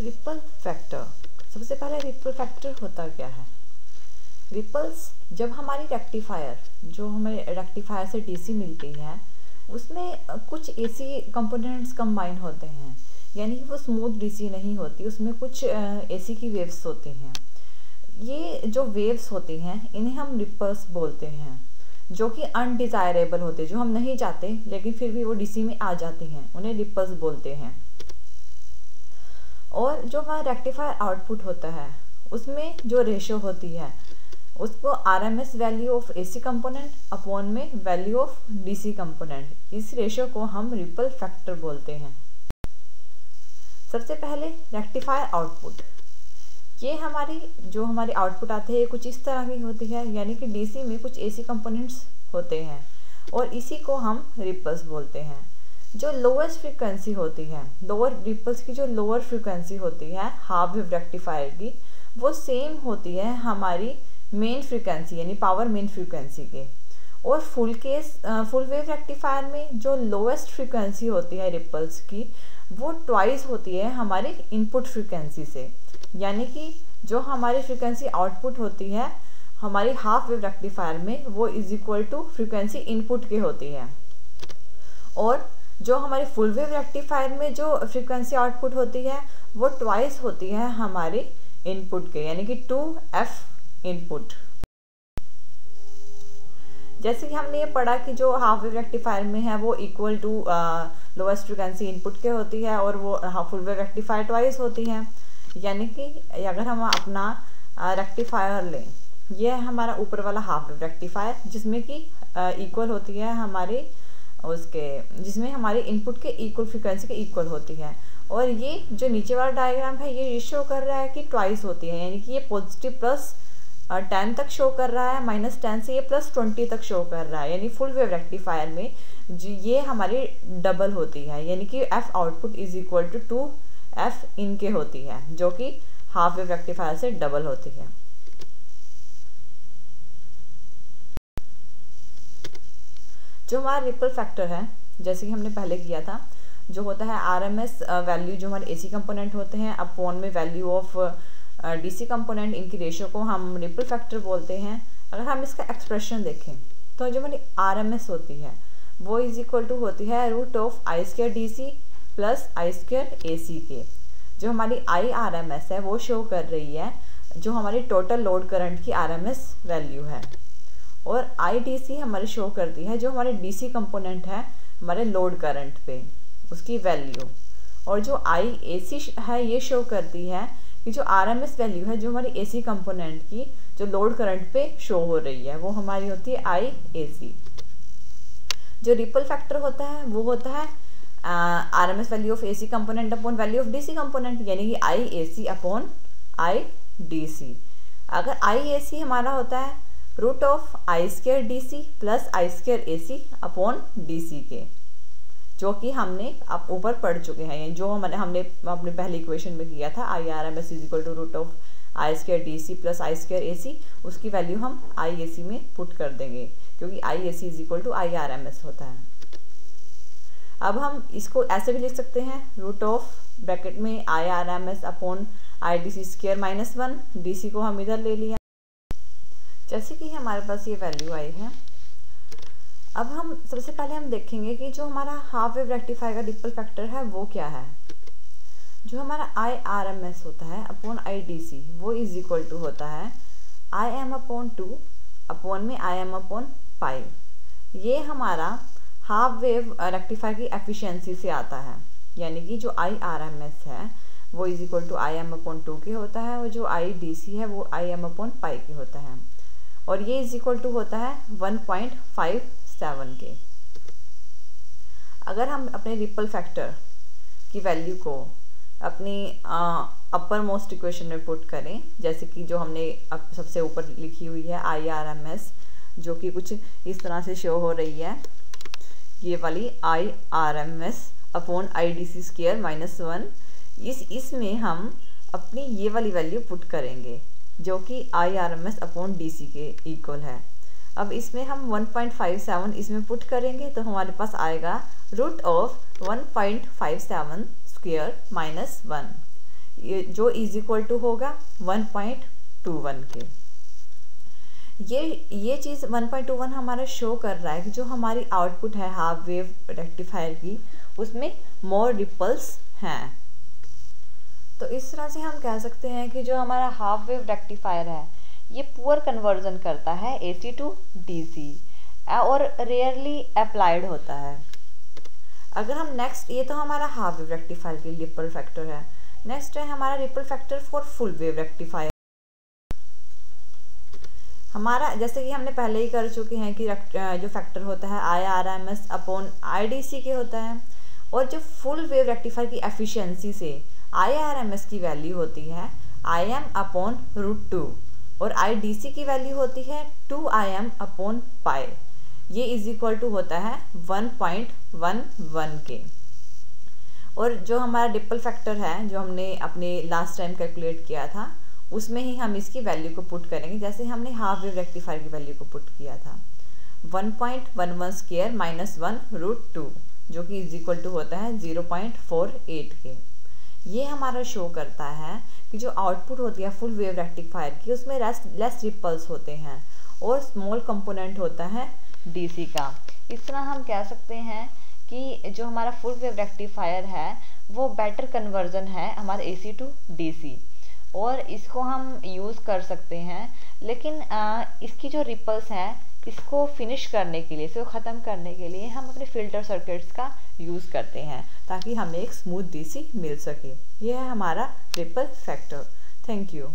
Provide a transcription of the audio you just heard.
Ripple factor. सबसे पहले ripple factor होता क्या है? रिपल्स जब हमारी रेक्टिफायर, जो हमें रेक्टिफायर से डीसी मिलती है, उसमें कुछ एसी कंपोनेंट्स कंबाइन होते हैं, यानी कि वो स्मूथ डीसी नहीं होती, उसमें कुछ एसी की वेव्स होती हैं। ये जो वेव्स होती हैं इन्हें हम रिपल्स बोलते हैं, जो कि अनडिज़ायरेबल होते हैं, जो हम नहीं चाहते लेकिन फिर भी वो डीसी में आ जाती हैं, उन्हें रिपल्स बोलते हैं। और जो हमारा रेक्टिफायर आउटपुट होता है उसमें जो रेशो होती है उसको RMS value of AC component upon में वैल्यू ऑफ डीसी कंपोनेंट, इस रेशो को हम रिपल फैक्टर बोलते हैं। सबसे पहले रेक्टिफायर आउटपुट, ये हमारी आउटपुट आते हैं कुछ इस तरह की होती है, यानी कि डीसी में कुछ एसी कंपोनेंट्स होते हैं और इसी को हम रिपल्स बोलते हैं। जो लोएस्ट फ्रीक्वेंसी होती है, लोअर रिपल्स की जो लोअर फ्रीक्वेंसी होती है हाफ वेव रेक्टिफायर की, वो सेम होती है हमारी मेन फ्रीक्वेंसी यानी पावर मेन फ्रीक्वेंसी के। और फुल वेव रेक्टिफायर में जो लोएस्ट फ्रीक्वेंसी होती है रिपल्स की, वो ट्वाइस होती है हमारी इनपुट फ्रीक्वेंसी से, यानी कि जो हमारी फ्रीक्वेंसी आउटपुट होती है हमारी हाफ वेव रेक्टिफायर में, वो is equal to frequency input के होती है। और जो हमारे फुल वेव रेक्टिफायर में जो फ्रीक्वेंसी आउटपुट होती है वो ट्वाइस होती है हमारे इनपुट के, यानी कि 2f इनपुट। जैसे कि हमने ये पढ़ा कि जो हाफ वेव रेक्टिफायर में है वो equal to lowest frequency input के होती है और वो फुल वेव रेक्टिफायर ट्वाइस होती है। यानी कि अगर हम अपना रेक्टिफायर लें, ये है हमारा ऊपर वाला हाफ वेव रेक्टिफायर जिसमें कि इक्वल होती है हमारे जिसमें हमारे इनपुट के इक्वल फ्रीक्वेंसी के इक्वल होती है। और ये जो नीचे वाला डायग्राम है ये शो कर रहा है कि ट्वाइस होती है, यानी कि ये पॉजिटिव प्लस 10 तक शो कर रहा है, -10 से ये +20 तक शो कर रहा है, यानी फुल वेव रेक्टिफायर में ये हमारी डबल होती है, यानी कि f output is equal to 2f in के होती है, जो कि हाफ वेव रेक्टिफायर से डबल होती है। जो हमारा रिपल फैक्टर है, जैसे कि हमने पहले किया था, जो होता है आरएमएस वैल्यू जो हमारे एसी कंपोनेंट होते हैं अपॉन में वैल्यू ऑफ डीसी कंपोनेंट, इनकी रेशियो को हम रिपल फैक्टर बोलते हैं। अगर हम इसका एक्सप्रेशन देखें तो जो हमारी आरएमएस होती है वो इज इक्वल टू होती है √I² DC plus I² AC के। जो हमारी IRMS है वो शो कर रही है जो हमारी टोटल लोड करंट की आरएमएस वैल्यू है, और IDC हमारे शो करती है जो हमारे डीसी कंपोनेंट है हमारे लोड करंट पे उसकी वैल्यू। और जो IAC है ये शो करती है कि जो आरएमएस वैल्यू है जो हमारी एसी कंपोनेंट की जो लोड करंट पे शो हो रही है वो हमारी होती है IAC। जो रिपल फैक्टर होता है वो होता है RMS value of AC component upon value of DC component, यानी कि IAC अपॉन IDC। अगर IAC हमारा होता है √I² DC plus I² AC upon DC के, जो कि हमने अब ऊपर पढ़ चुके हैं, जो हमने अपने पहले इक्वेशन में किया था IRMS is equal to √I² DC plus I² AC, उसकी वैल्यू हम IAC में पुट कर देंगे क्योंकि IAC is equal to IRMS होता है। अब हम इसको ऐसे भी लिख सकते हैं √ में IRMS अपॉन IDC² -1, DC को हम इधर ले लिया। जैसे कि हमारे पास ये वैल्यू आई है, अब हम सबसे पहले हम देखेंगे कि जो हमारा हाफ वेव रेक्टिफायर का रिपल फैक्टर है वो क्या है। जो हमारा IRMS होता है अपॉन IDC वो इज इक्वल टू होता है IM अपॉन 2 अपॉन में IM अपॉन पाई। ये हमारा हाफ वेव रेक्टिफायर की एफिशिएंसी से आता है, यानी कि जो IRMS है वो is equal to IM upon 2 के होता है और जो IDC है वो IM अपॉन पाई के होता है, और ये इज इक्वल टू होता है 1.57 के। अगर हम अपने रिपल फैक्टर की वैल्यू को अपनी अपर मोस्ट इक्वेशन में पुट करें, जैसे कि जो हमने अब सबसे ऊपर लिखी हुई है IRMS, जो कि कुछ इस तरह से शो हो रही है, ये वाली IRMS अपॉन IDC² -1, इसमें हम अपनी ये वाली वैल्यू पुट करेंगे जो कि IRMS अपॉन DC के इक्वल है। अब इसमें हम 1.57 इसमें पुट करेंगे तो हमारे पास आएगा √1.57² -1। जो इज इक्वल टू होगा 1.21 के। ये चीज़ 1.21 हमारा शो कर रहा है कि जो हमारी आउटपुट है हाफ वेव रेक्टिफायर की, उसमें मोर रिपल्स हैं। तो इस तरह से हम कह सकते हैं कि जो हमारा हाफ वेव रेक्टिफायर है ये पुअर कन्वर्जन करता है AC टू DC और रेयरली अप्लाइड होता है। अगर हम नेक्स्ट, ये तो हमारा हाफ वेव रेक्टिफायर के रिपल फैक्टर है। नेक्स्ट है हमारा ripple factor for full wave rectifier. हमारा जैसे कि हमने पहले ही कर चुके हैं कि जो फैक्टर होता है IRMS अपॉन IDC के होता है, और जो फुल वेव रेक्टिफायर की एफिशिएंसी से IRMS की वैल्यू होती है IM अपॉन √2 और IDC की वैल्यू होती है 2IM अपॉन पाई। ये इज इक्वल टू होता है 1.11 के। और जो हमारा रिपल फैक्टर है जो हमने अपने लास्ट टाइम कैलकुलेट किया था, उसमें ही हम इसकी वैल्यू को पुट करेंगे, जैसे हमने हाफ वेव रेक्टिफायर की वैल्यू को पुट किया था 1.11 स्क्वायर माइनस 1√2, जो कि इज इक्वल टू होता है 0.48 के। ये हमारा शो करता है कि जो आउटपुट होती है फुल वेव रेक्टिफायर की, उसमें लेस रिपल्स होते हैं और स्मॉल कंपोनेंट होता है DC का। इस तरह हम कह सकते हैं कि जो हमारा फुल वेव रेक्टिफायर है वो बेटर कन्वर्जन है हमारे AC टू DC, और इसको हम यूज़ कर सकते हैं। लेकिन इसकी जो रिपल्स हैं इसको फिनिश करने के लिए, इसको ख़त्म करने के लिए हम अपने फ़िल्टर सर्किट्स का यूज़ करते हैं ताकि हमें एक स्मूथ DC मिल सके। यह है हमारा रिपल फैक्टर। Thank you.